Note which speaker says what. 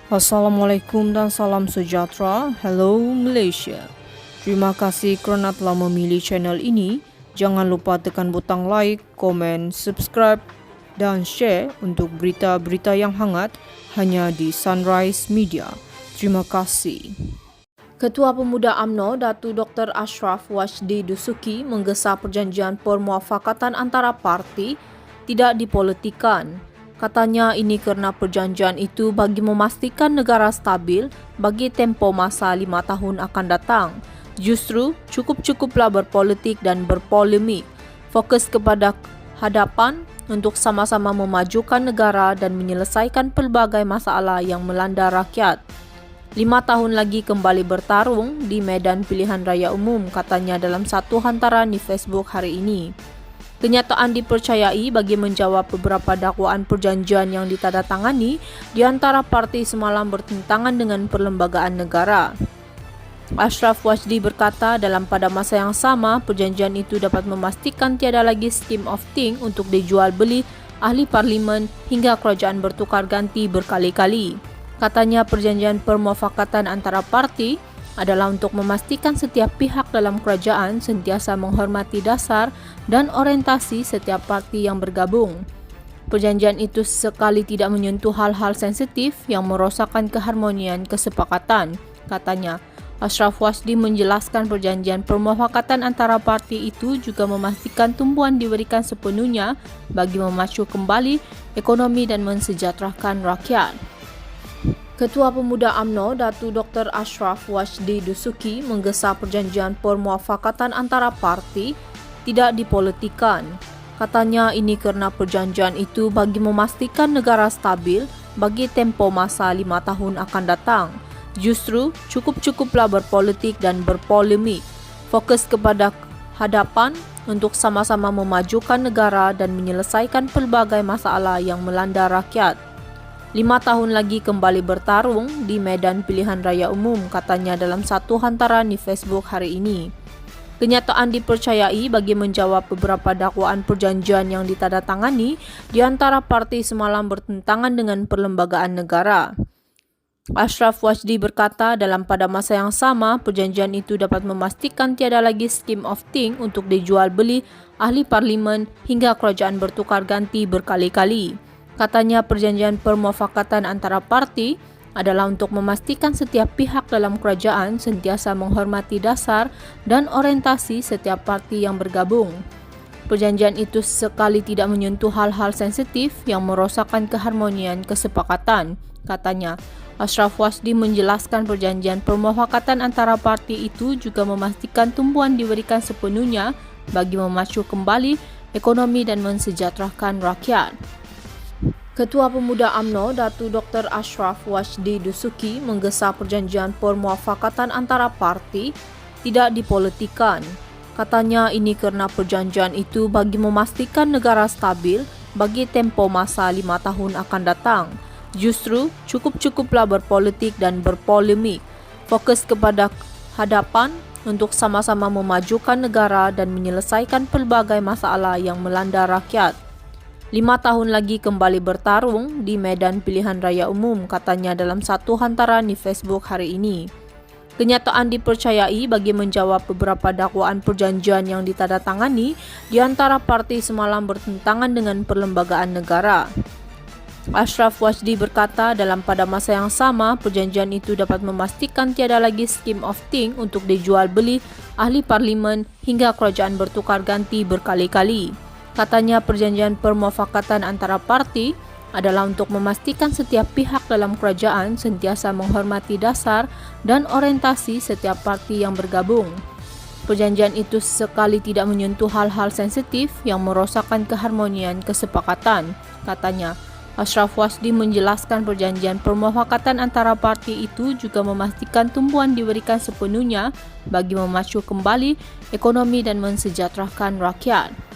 Speaker 1: Assalamualaikum dan salam sejahtera. Hello Malaysia. Terima kasih kerana telah memilih channel ini. Jangan lupa tekan butang like, komen, subscribe dan share untuk berita-berita yang hangat hanya di Sunrise Media. Terima kasih. Ketua Pemuda UMNO Datu Dr. Ashraf Wajdi Dusuki menggesa perjanjian permuafakatan antara parti tidak dipolitikan. Katanya ini kerana perjanjian itu bagi memastikan negara stabil bagi tempoh masa 5 tahun akan datang. Justru cukup-cukuplah berpolitik dan berpolemik. Fokus kepada hadapan untuk sama-sama memajukan negara dan menyelesaikan pelbagai masalah yang melanda rakyat. 5 tahun lagi kembali bertarung di medan pilihan raya umum, katanya dalam satu hantaran di Facebook hari ini. Kenyataan dipercayai bagi menjawab beberapa dakwaan perjanjian yang ditandatangani di antara parti semalam bertentangan dengan perlembagaan negara. Ashraf Wajdi berkata dalam pada masa yang sama, perjanjian itu dapat memastikan tiada lagi scheme of thing untuk dijual beli ahli parlimen hingga kerajaan bertukar ganti berkali-kali. Katanya perjanjian permuafakatan antara parti adalah untuk memastikan setiap pihak dalam kerajaan sentiasa menghormati dasar dan orientasi setiap parti yang bergabung. Perjanjian itu sekali tidak menyentuh hal-hal sensitif yang merosakkan keharmonian kesepakatan, katanya. Ashraf Wajdi menjelaskan perjanjian permuafakatan antara parti itu juga memastikan tumbuhan diberikan sepenuhnya bagi memacu kembali ekonomi dan mensejahterakan rakyat. Ketua Pemuda UMNO Datu Dr. Ashraf Wajdi Dusuki menggesa perjanjian permuafakatan antara parti tidak dipolitikan. Katanya ini kerana perjanjian itu bagi memastikan negara stabil bagi tempoh masa 5 tahun akan datang. Justru cukup-cukuplah berpolitik dan berpolemik. Fokus kepada hadapan untuk sama-sama memajukan negara dan menyelesaikan pelbagai masalah yang melanda rakyat. 5 tahun lagi kembali bertarung di medan pilihan raya umum, katanya dalam satu hantaran di Facebook hari ini. Kenyataan dipercayai bagi menjawab beberapa dakwaan perjanjian yang ditandatangani di antara parti semalam bertentangan dengan perlembagaan negara. Ashraf Wajdi berkata dalam pada masa yang sama, perjanjian itu dapat memastikan tiada lagi scheme of thing untuk dijual beli ahli parlimen hingga kerajaan bertukar ganti berkali-kali. Katanya perjanjian permuafakatan antara parti adalah untuk memastikan setiap pihak dalam kerajaan sentiasa menghormati dasar dan orientasi setiap parti yang bergabung. Perjanjian itu sekali tidak menyentuh hal-hal sensitif yang merosakkan keharmonian kesepakatan, katanya. Ashraf Wajdi menjelaskan perjanjian permuafakatan antara parti itu juga memastikan tumbuhan diberikan sepenuhnya bagi memacu kembali ekonomi dan mensejahterakan rakyat. Ketua Pemuda UMNO Datu Dr. Ashraf Wajdi Dusuki menggesa perjanjian permuafakatan antara parti tidak dipolitikan. Katanya ini kerana perjanjian itu bagi memastikan negara stabil bagi tempoh masa 5 tahun akan datang. Justru cukup-cukuplah berpolitik dan berpolemik. Fokus kepada hadapan untuk sama-sama memajukan negara dan menyelesaikan pelbagai masalah yang melanda rakyat. 5 tahun lagi kembali bertarung di medan pilihan raya umum, katanya dalam satu hantaran di Facebook hari ini. Kenyataan dipercayai bagi menjawab beberapa dakwaan perjanjian yang ditandatangani di antara parti semalam bertentangan dengan perlembagaan negara. Ashraf Wajdi berkata dalam pada masa yang sama, perjanjian itu dapat memastikan tiada lagi scheme of thing untuk dijual beli ahli parlimen hingga kerajaan bertukar ganti berkali-kali. Katanya perjanjian permuafakatan antara parti adalah untuk memastikan setiap pihak dalam kerajaan sentiasa menghormati dasar dan orientasi setiap parti yang bergabung. Perjanjian itu sekali tidak menyentuh hal-hal sensitif yang merosakkan keharmonian kesepakatan, katanya. Ashraf Wajdi menjelaskan perjanjian permuafakatan antara parti itu juga memastikan tumbuhan diberikan sepenuhnya bagi memacu kembali ekonomi dan mensejahterakan rakyat.